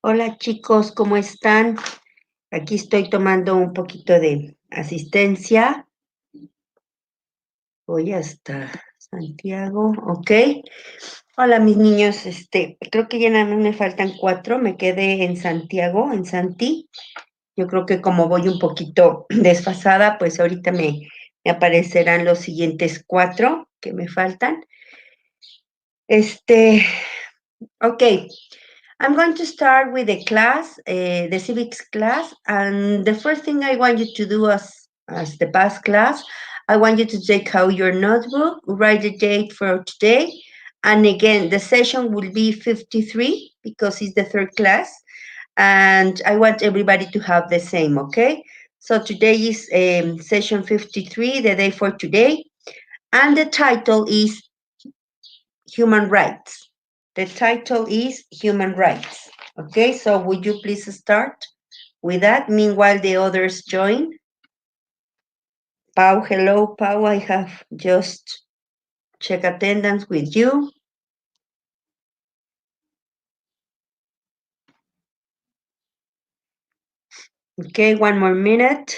Hola chicos, ¿cómo están? Aquí estoy tomando un poquito de asistencia. Voy hasta Santiago, ok. Hola mis niños, creo que ya nada más me faltan 4. Me quedé en Santiago, en Santi. Yo creo que como voy un poquito desfasada, pues ahorita me aparecerán los siguientes 4 que me faltan. Este, ok. I'm going to start with the class, the civics class, and the first thing I want you to do as the past class, I want you to take out your notebook, write the date for today, and again, the session will be 53 because it's the third class, and I want everybody to have the same, okay? So today is session 53, the day for today, and the title is Human Rights. The title is Human Rights. Okay, so would you please start with that? Meanwhile, the others join. Pau, hello, Pau. I have just check attendance with you. Okay, one more minute.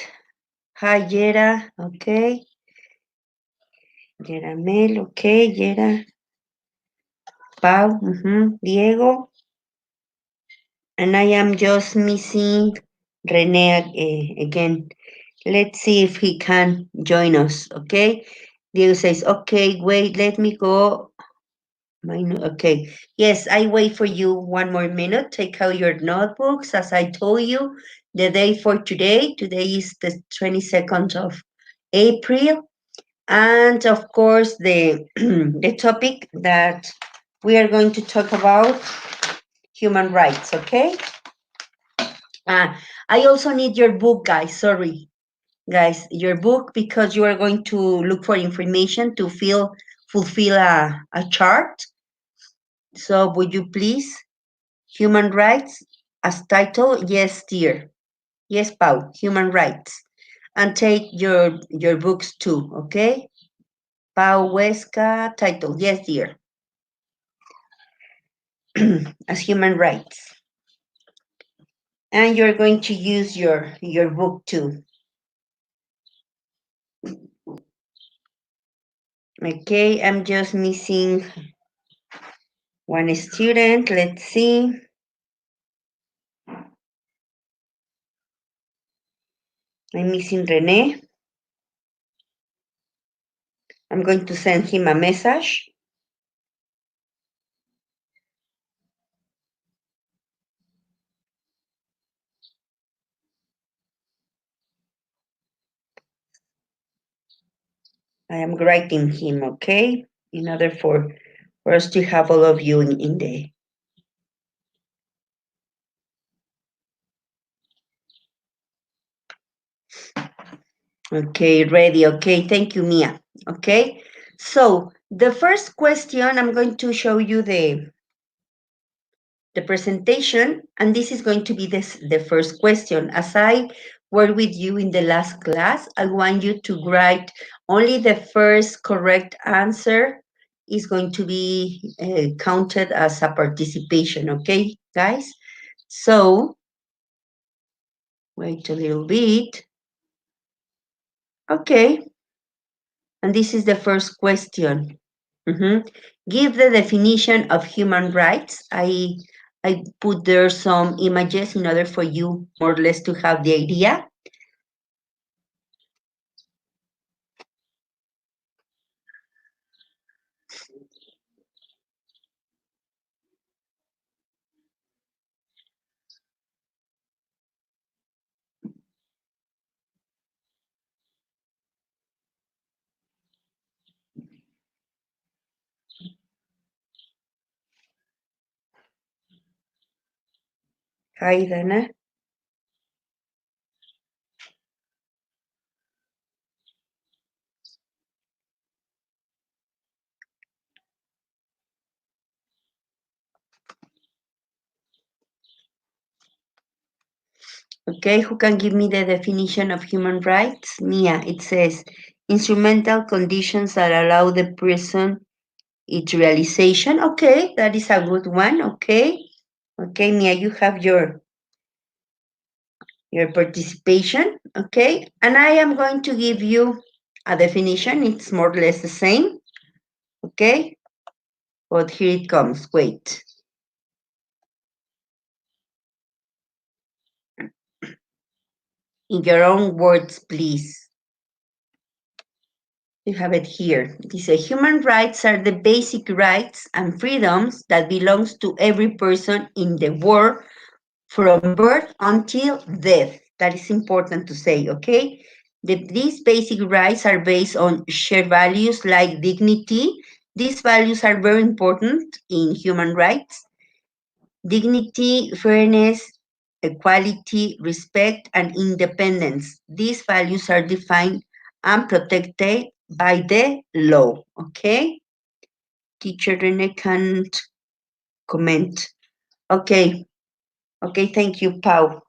Hi, Yera. Okay. Yera Mel. Okay, Yera. Pau. Diego. And I am just missing Rene again. Let's see if he can join us, okay? Diego says, okay, wait, let me go. Okay, yes, I wait for you one more minute. Take out your notebooks. As I told you, the day for today, today is the 22nd of April. And of course, the, the topic that we are going to talk about, human rights, okay? I also need your book, guys. Sorry, guys, your book, because you are going to look for information to fulfill a chart. So would you please, human rights as title? Yes, dear. Yes, Pau, human rights. And take your books too, okay? Pau Huesca, title. Yes, dear. As human rights. And you're going to use your book too. Okay, I'm just missing one student. Let's see. I'm missing Rene. I'm going to send him a message. I am writing him, okay? In order for us to have all of you in the... Okay, ready. Okay, thank you, Mia. Okay, so the first question, I'm going to show you the presentation, and this is going to be the first question. As I worked with you in the last class, I want you to write only the first correct answer is going to be counted as a participation, okay, guys? So, wait a little bit. Okay, and this is the first question. Give the definition of human rights. I put there some images in order for you more or less to have the idea. Hi, Dana. Okay, who can give me the definition of human rights? Mia, it says instrumental conditions that allow the person its realization. Okay, that is a good one. Okay. Okay, Mia, you have your participation. Okay, and I am going to give you a definition. It's more or less the same. Okay, but here it comes. Wait. In your own words, please. You have it here. It says human rights are the basic rights and freedoms that belongs to every person in the world from birth until death. That is important to say, okay? These basic rights are based on shared values like dignity. These values are very important in human rights. Dignity, fairness, equality, respect, and independence. These values are defined and protected by the law. Okay? Teacher Rene can't comment. Okay. Okay, thank you, Pau.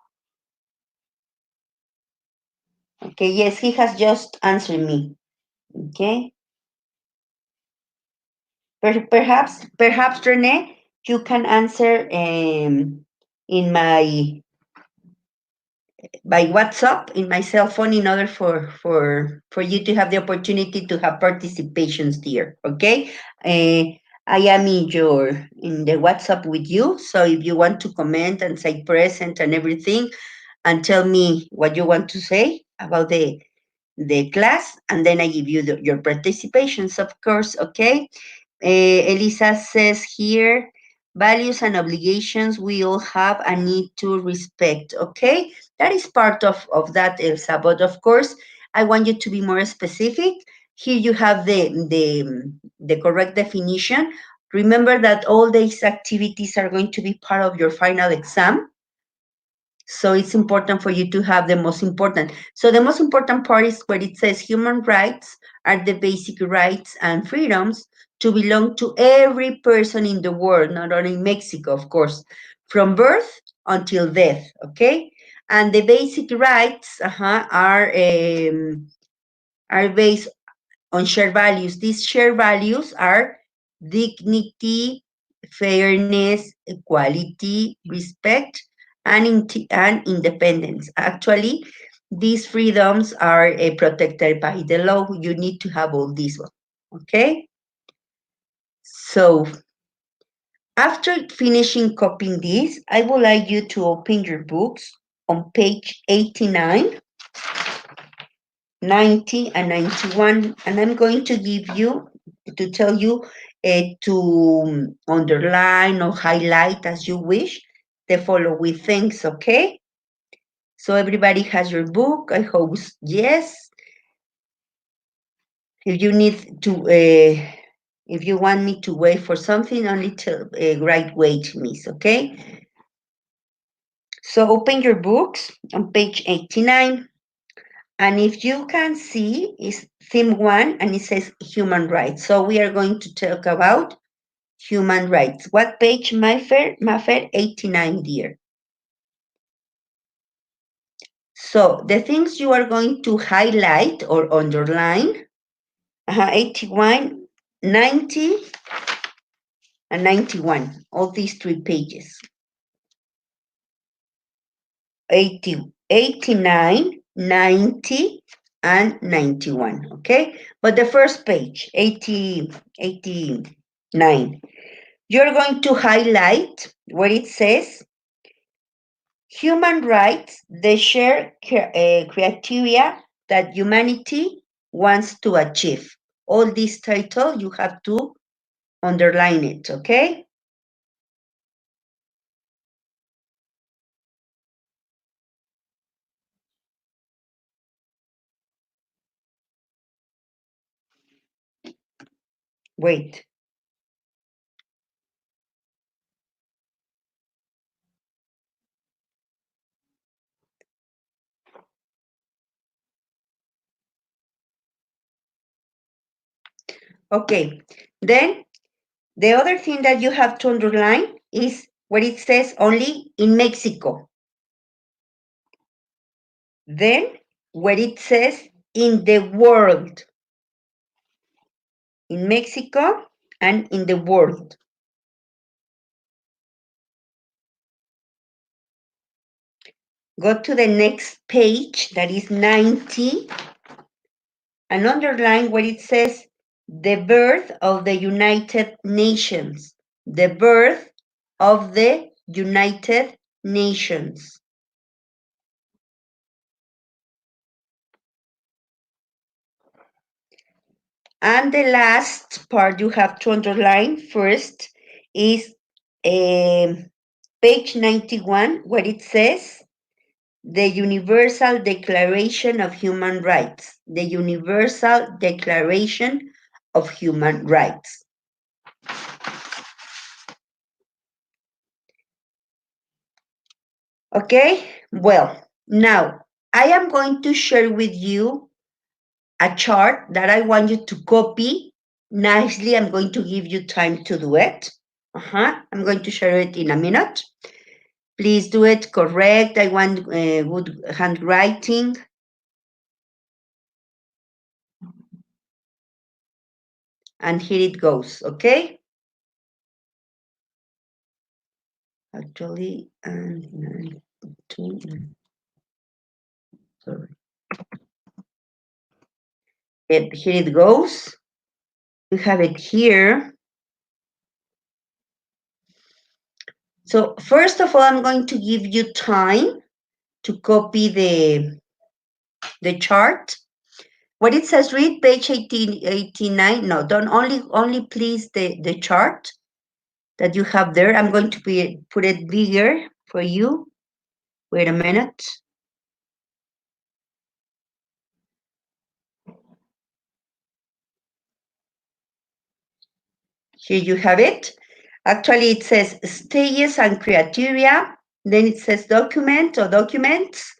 Okay, yes, he has just answered me. Okay. Perhaps, Rene, you can answer in my by WhatsApp in my cell phone in order for you to have the opportunity to have participations there. Okay, I am in the WhatsApp with you, so if you want to comment and say present and everything, and tell me what you want to say about the class, and then I give you your participations, of course. Okay. Elisa says here, values and obligations we all have and need to respect. Okay, that is part of that, Elsa. But of course, I want you to be more specific. Here you have the correct definition. Remember that all these activities are going to be part of your final exam. So it's important for you to have the most important. So the most important part is where it says human rights are the basic rights and freedoms to belong to every person in the world, not only in Mexico, of course, from birth until death. Okay, and the basic rights are based on shared values. These shared values are dignity, fairness, equality, respect, and independence. Actually, these freedoms are protected by the law. You need to have all these ones. Okay? So, after finishing copying this, I would like you to open your books on page 89, 90, and 91, and I'm going to give you to tell you to underline or highlight as you wish the following things. Okay, so everybody has your book, I hope. Yes. If you need to if you want me to wait for something, only tell right wait, miss. Okay, so open your books on page 89. And if you can see, is theme 1, and it says human rights. So we are going to talk about human rights. What page, my fair? 89, dear. So the things you are going to highlight or underline, 81, 90, and 91. All these 3 pages. 80, 89, 90, and 91. Okay? But the first page, 89. You're going to highlight where it says human rights, the shared criteria that humanity wants to achieve. All this title, you have to underline it, okay? Wait. Okay. Then the other thing that you have to underline is where it says only in Mexico. Then where it says in the world. In Mexico and in the world. Go to the next page, that is 90, and underline where it says the birth of the United Nations. The birth of the United Nations. And the last part you have to underline first is page 91, where it says the Universal Declaration of Human Rights. The Universal Declaration of Human Rights. Okay, well, now I am going to share with you a chart that I want you to copy nicely. I'm going to give you time to do it. I'm going to share it in a minute. Please do it correct. I want good handwriting. And here it goes, okay? Actually, and sorry. Here it goes. You have it here. So first of all, I'm going to give you time to copy the chart. What it says, read page 89. No, don't only please the chart that you have there. I'm going to put it bigger for you. Wait a minute. Here you have it. Actually, it says stages and criteria. Then it says document or documents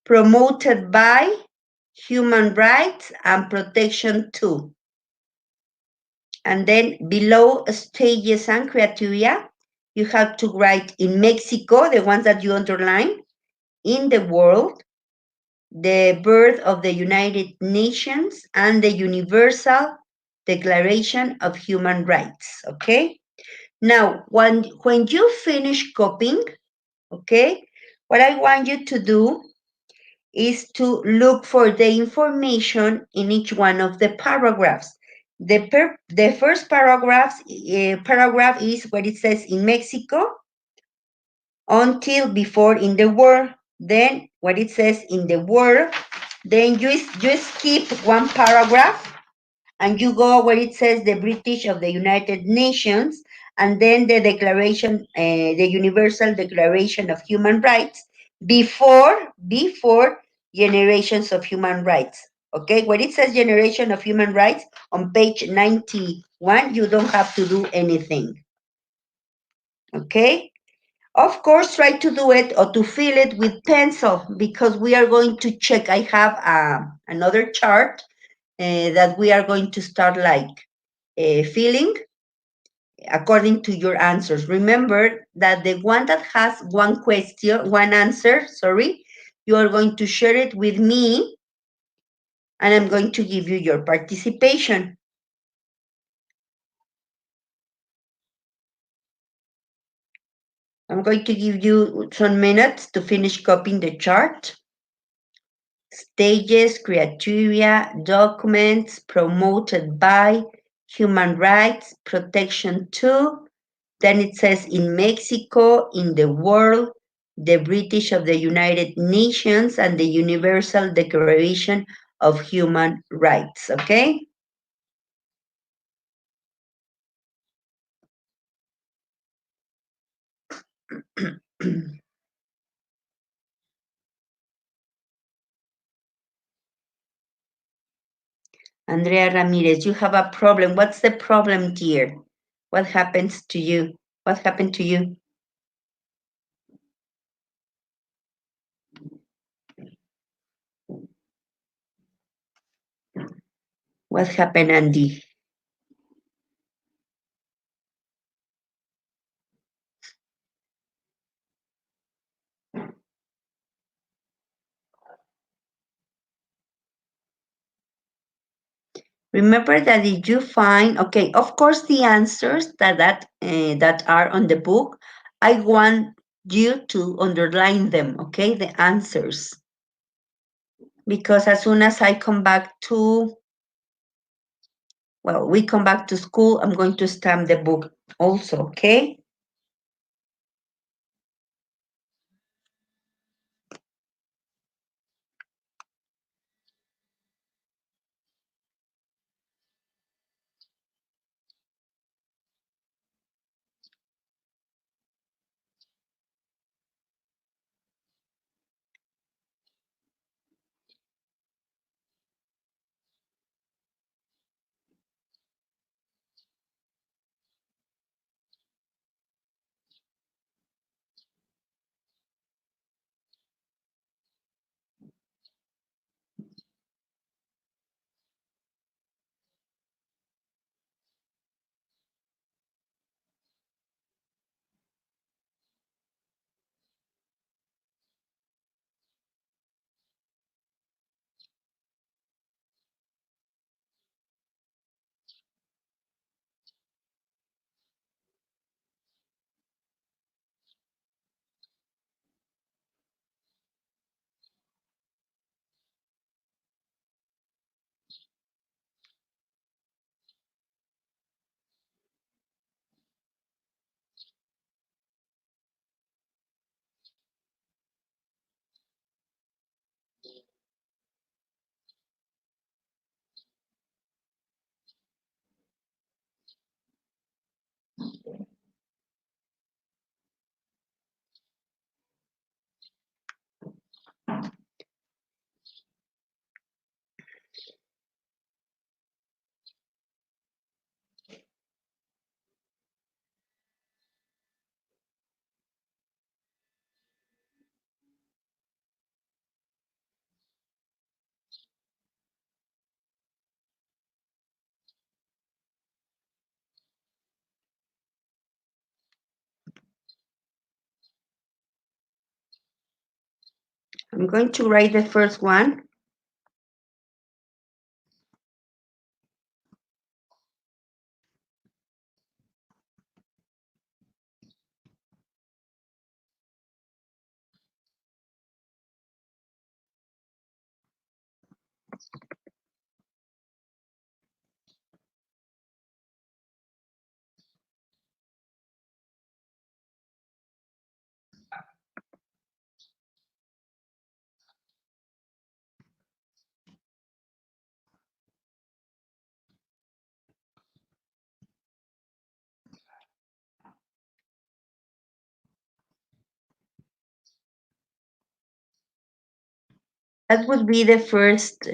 promoted by human rights and protection too. And then below stages and criteria, you have to write in Mexico, the ones that you underline, in the world, the birth of the United Nations, and the Universal Declaration of Human Rights, okay? Now, when you finish copying, okay, what I want you to do is to look for the information in each one of the paragraphs. The first paragraph is what it says in Mexico until before in the world. Then what it says in the world. Then you skip one paragraph and you go where it says the British of the United Nations, and then the declaration, the Universal Declaration of Human Rights, before generations of human rights. Okay, when it says generation of human rights on page 91, you don't have to do anything. Okay, of course, try to do it or to fill it with pencil, because we are going to check. I have another chart that we are going to start like filling according to your answers. Remember that the one that has one question, one answer, sorry, you are going to share it with me, and I'm going to give you your participation. I'm going to give you some minutes to finish copying the chart. Stages, criteria, documents promoted by human rights, protection to. Then it says in Mexico, in the world, the British of the United Nations, and the Universal Declaration of Human Rights, okay? Andrea Ramirez, you have a problem. What's the problem, dear? What happens to you? What happened to you? What happened, Andy? Remember that if you find, okay, of course, the answers that are on the book, I want you to underline them, okay, the answers. Because as soon as I come back to, well, we come back to school, I'm going to stamp the book also, okay? I'm going to write the first one. That would be the first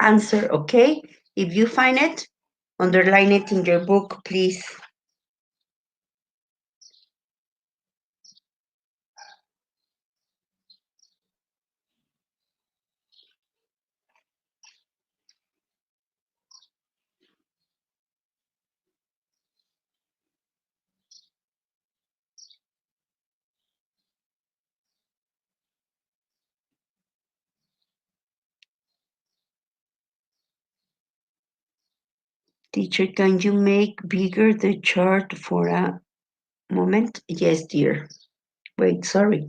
answer, okay? If you find it, underline it in your book, please. Teacher, can you make bigger the chart for a moment? Yes, dear. Wait, sorry.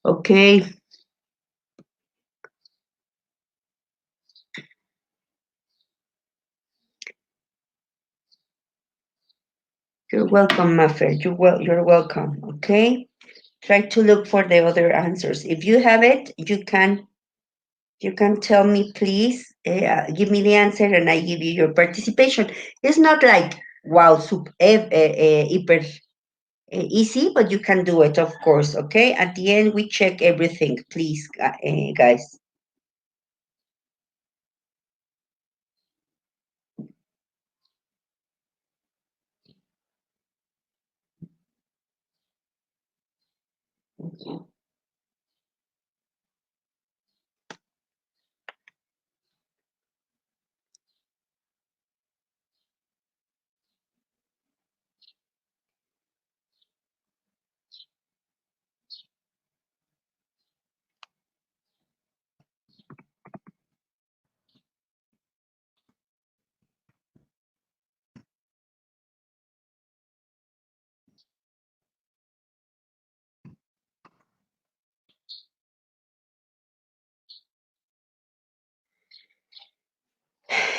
Okay, you're welcome, Maffer. You're welcome. Okay. Try to look for the other answers. If you have it, you can tell me, please. Give me the answer, and I give you your participation. It's not like wow, hyper easy, but you can do it, of course. Okay. At the end, we check everything, please, guys.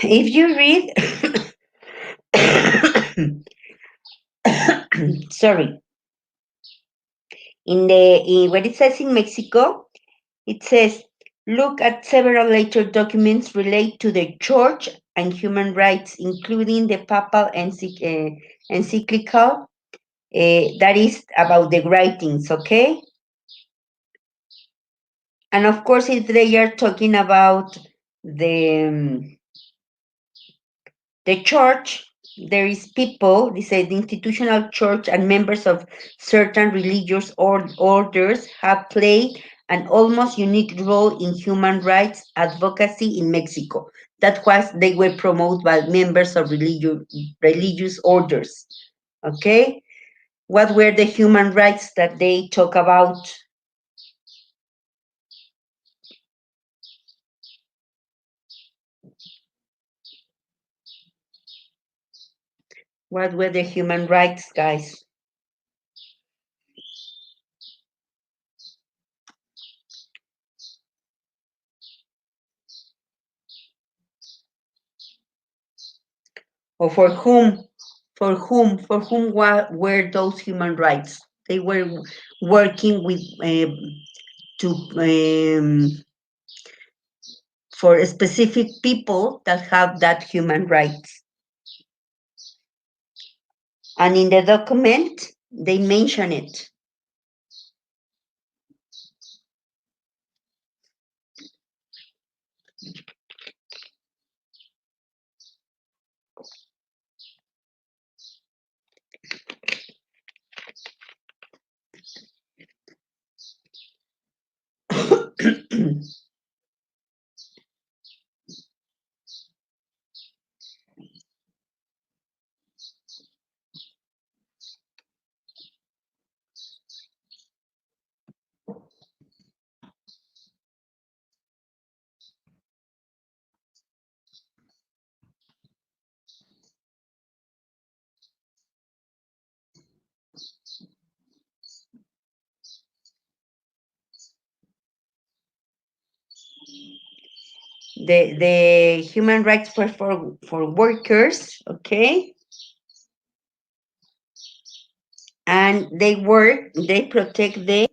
If you read, sorry, in what it says in Mexico, it says, look at several later documents relate to the church and human rights, including the papal encyclical that is about the writings, okay? And of course, if they are talking about the the church, there is people, this is the institutional church, and members of certain religious orders have played an almost unique role in human rights advocacy in Mexico. That was they were promoted by members of religious orders. Okay, what were the human rights that they talk about? What were the human rights, guys? Or for whom? Were those human rights? They were working with to for specific people that have that human rights. And in the document, they mention it. The human rights were for workers, okay? And they protect the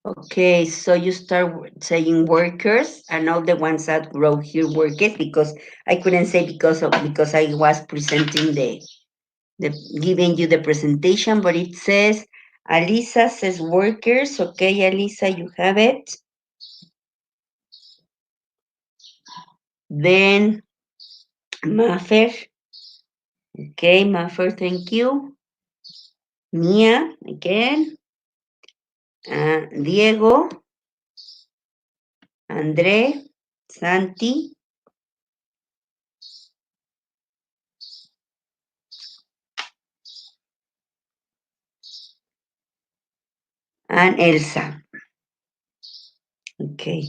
Okay, so you start saying workers, and all the ones that wrote here workers, because I couldn't say because I was presenting the giving you the presentation, but it says Alisa says workers. Okay, Alisa, you have it. Then Mafer. Okay, Mafer, thank you. Mia, again. Diego. André. Santi. And Elsa. Okay.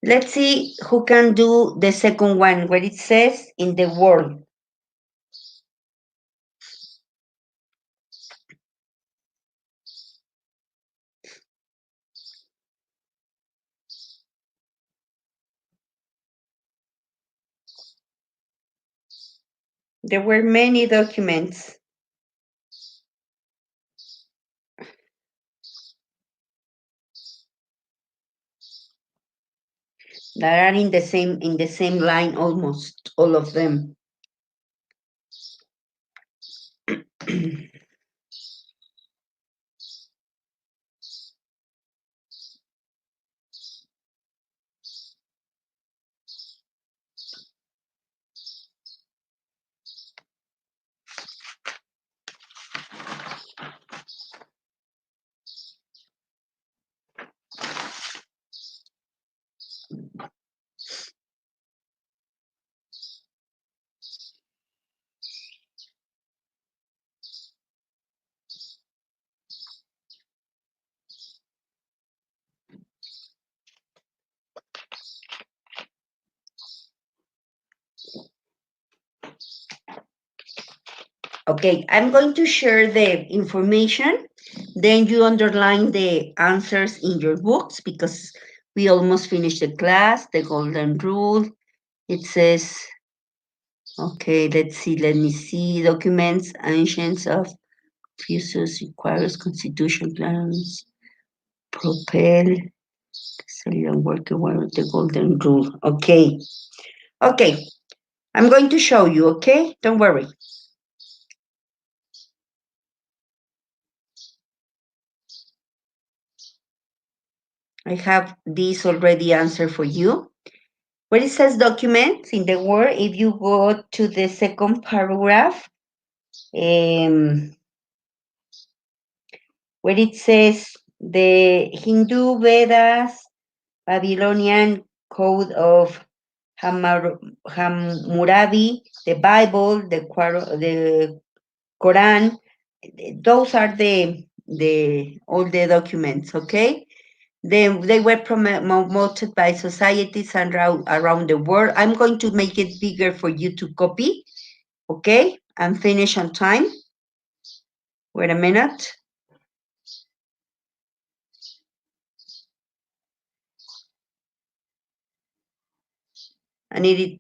Let's see who can do the second one, where it says in the world. There were many documents that are in the same line, almost all of them. Okay, I'm going to share the information. Then you underline the answers in your books because we almost finished the class, the golden rule. It says, okay, let me see. Documents, ancients of fuses, requires constitution plans, propel, cellular worker, the golden rule. Okay, okay, I'm going to show you, okay? Don't worry. I have this already answered for you. Where it says documents in the word, if you go to the second paragraph, where it says the Hindu Vedas, Babylonian Code of Hammurabi, the Bible, the Quran, those are the all the documents, okay? They were promoted by societies around the world. I'm going to make it bigger for you to copy, okay? And finish on time. Wait a minute. I need it.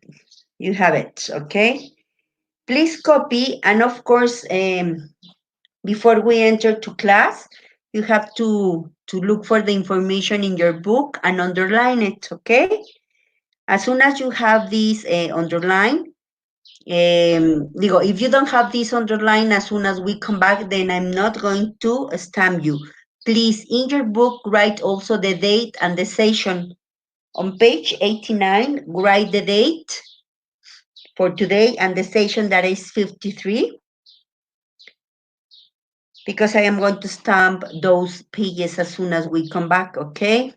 You have it, okay? Please copy, and of course, before we enter to class, you have to look for the information in your book and underline it, okay? As soon as you have this underlined, if you don't have this underlined as soon as we come back, then I'm not going to stamp you. Please, in your book, write also the date and the session. On page 89, write the date for today and the session that is 53, because I am going to stamp those pages as soon as we come back, okay?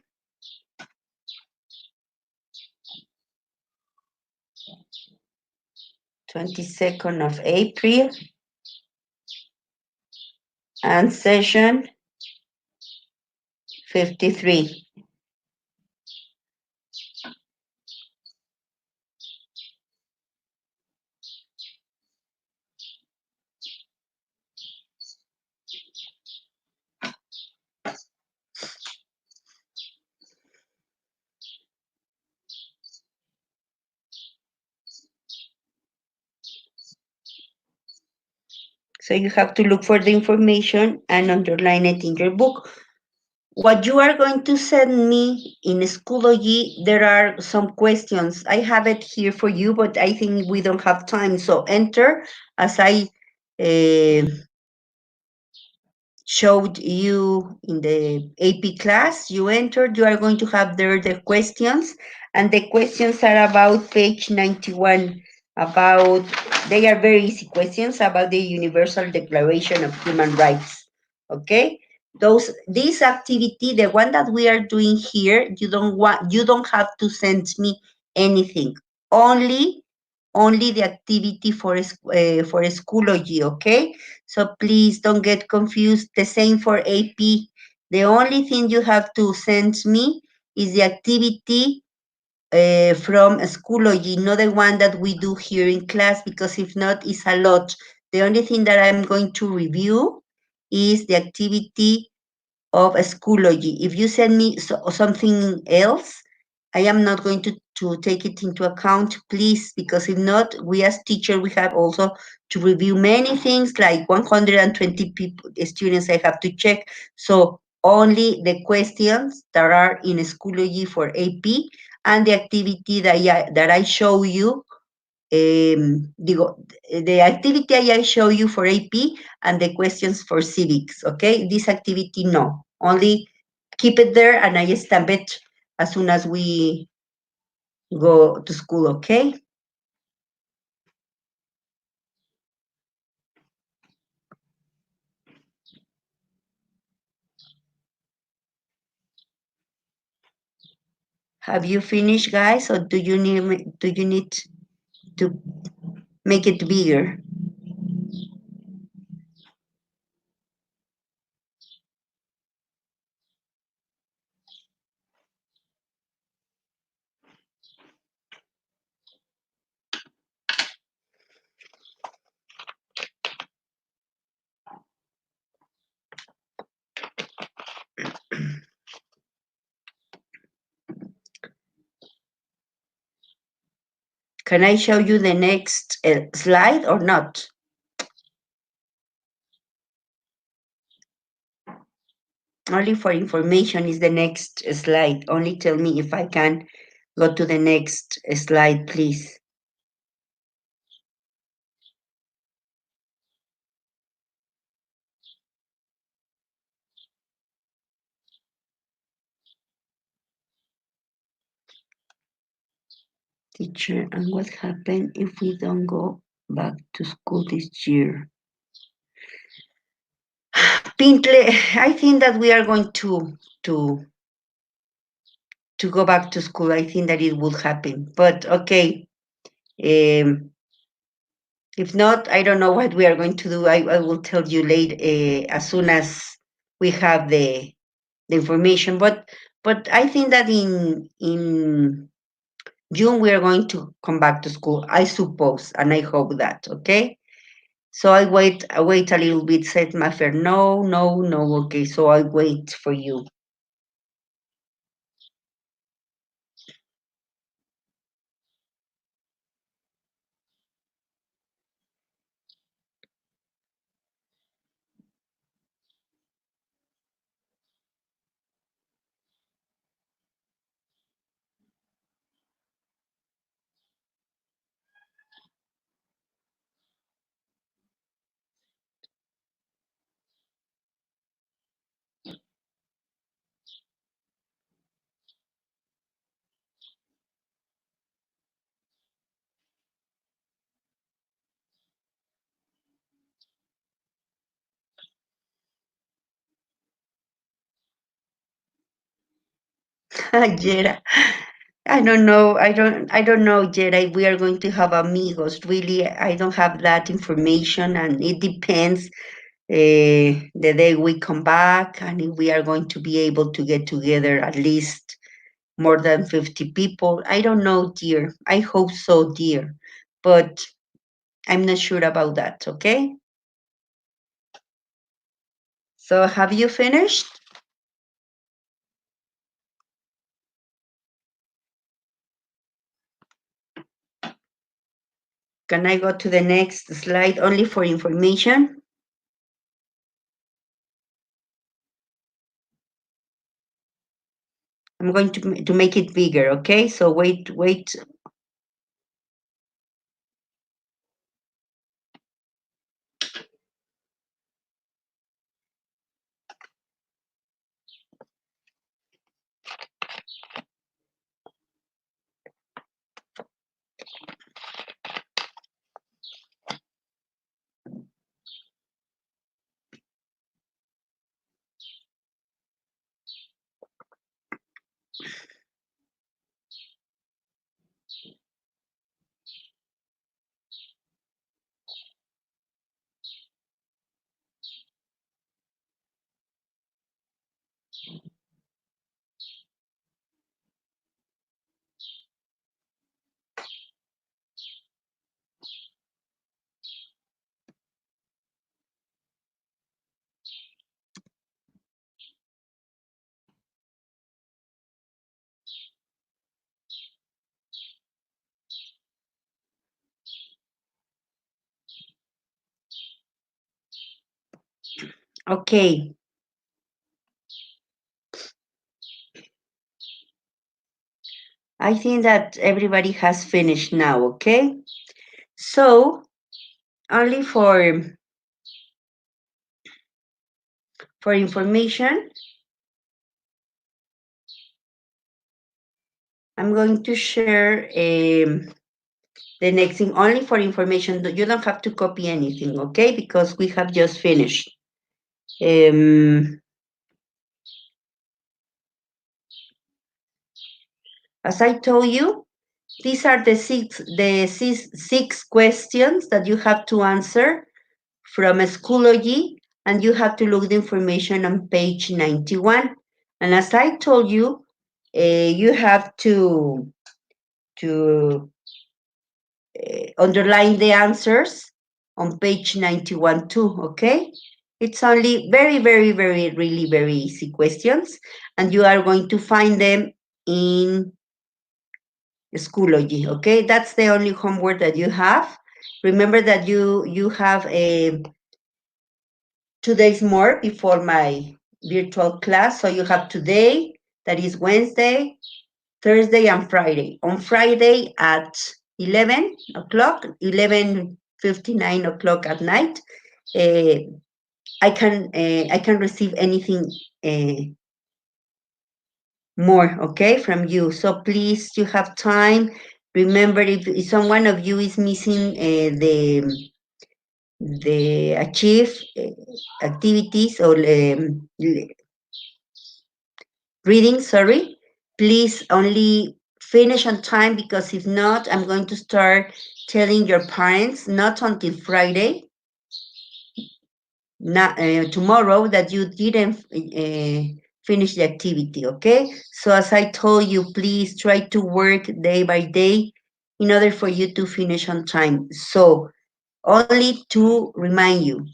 22nd of April and session 53. So you have to look for the information and underline it in your book. What you are going to send me in Schoology, there are some questions. I have it here for you, but I think we don't have time. So enter as I showed you in the AP class. You entered, you are going to have there the questions, And the questions are about page 91, about, they are very easy questions about the Universal Declaration of Human Rights. Okay? This activity, the one that we are doing here, you don't have to send me anything. Only the activity for Schoology, okay? So please don't get confused. The same for AP. The only thing you have to send me is the activity from Schoology, not the one that we do here in class, because if not, it's a lot. The only thing that I'm going to review is the activity of Schoology. If you send me something else, I am not going to take it into account, please, because if not, we as teacher, we have also to review many things, like 120 people, students I have to check. So only the questions that are in Schoology for AP and the activity that I show you, the activity I show you for AP and the questions for civics, okay? This activity, no. Only keep it there and I stamp it as soon as we go to school, okay? Have you finished, guys, or do you need to make it bigger? Can I show you the next slide or not? Only for information is the next slide. Only tell me if I can go to the next slide, please. Teacher, and what happened if we don't go back to school this year? Pintle, I think that we are going to to go back to school. I think that it will happen. But okay, if not, I don't know what we are going to do. I will tell you later as soon as we have the information. But I think that in June we are going to come back to school. I suppose, and I hope that. Okay. So I wait a little bit, said Mafer. No, no, no, okay. So I wait for you. Jera, I don't know, Jera, if we are going to have amigos. Really, I don't have that information, and it depends the day we come back and if we are going to be able to get together at least more than 50 people. I don't know, dear. I hope so, dear. But I'm not sure about that, okay? So have you finished? Can I go to the next slide only for information? I'm going to make it bigger, okay? So wait. Okay. I think that everybody has finished now, okay? So, only for information, I'm going to share the next thing only for information. You don't have to copy anything, okay? Because we have just finished. As I told you, these are the six questions that you have to answer from Schoology, and you have to look the information on page 91. And as I told you, you have to underline the answers on page 91 too, okay? It's only very, very, very, really very easy questions, and you are going to find them in Schoology, okay? That's the only homework that you have. Remember that you have 2 days more before my virtual class. So you have today, that is Wednesday, Thursday, and Friday. On Friday at 11 o'clock, 11:59 o'clock at night, uh, I can receive anything more, okay, from you. So please, you have time. Remember, if someone of you is missing the achieve activities or reading, sorry, please only finish on time, because if not, I'm going to start telling your parents not until Friday, not tomorrow, that you didn't finish the activity, okay? So as I told you, please try to work day by day in order for you to finish on time. So only to remind you,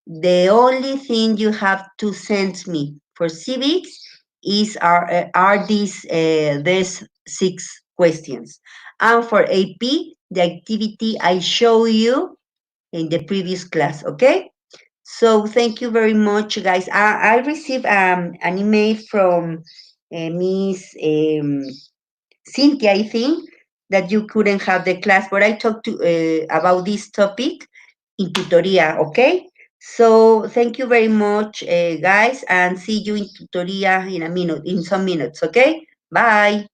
the only thing you have to send me for civics are these 6 questions, and for AP, the activity I show you in the previous class. Okay. So thank you very much, guys. I received an email from Miss Cynthia, I think, that you couldn't have the class, but I talked to about this topic in tutoria, okay? So thank you very much, guys, and see you in tutoria in some minutes, okay? Bye.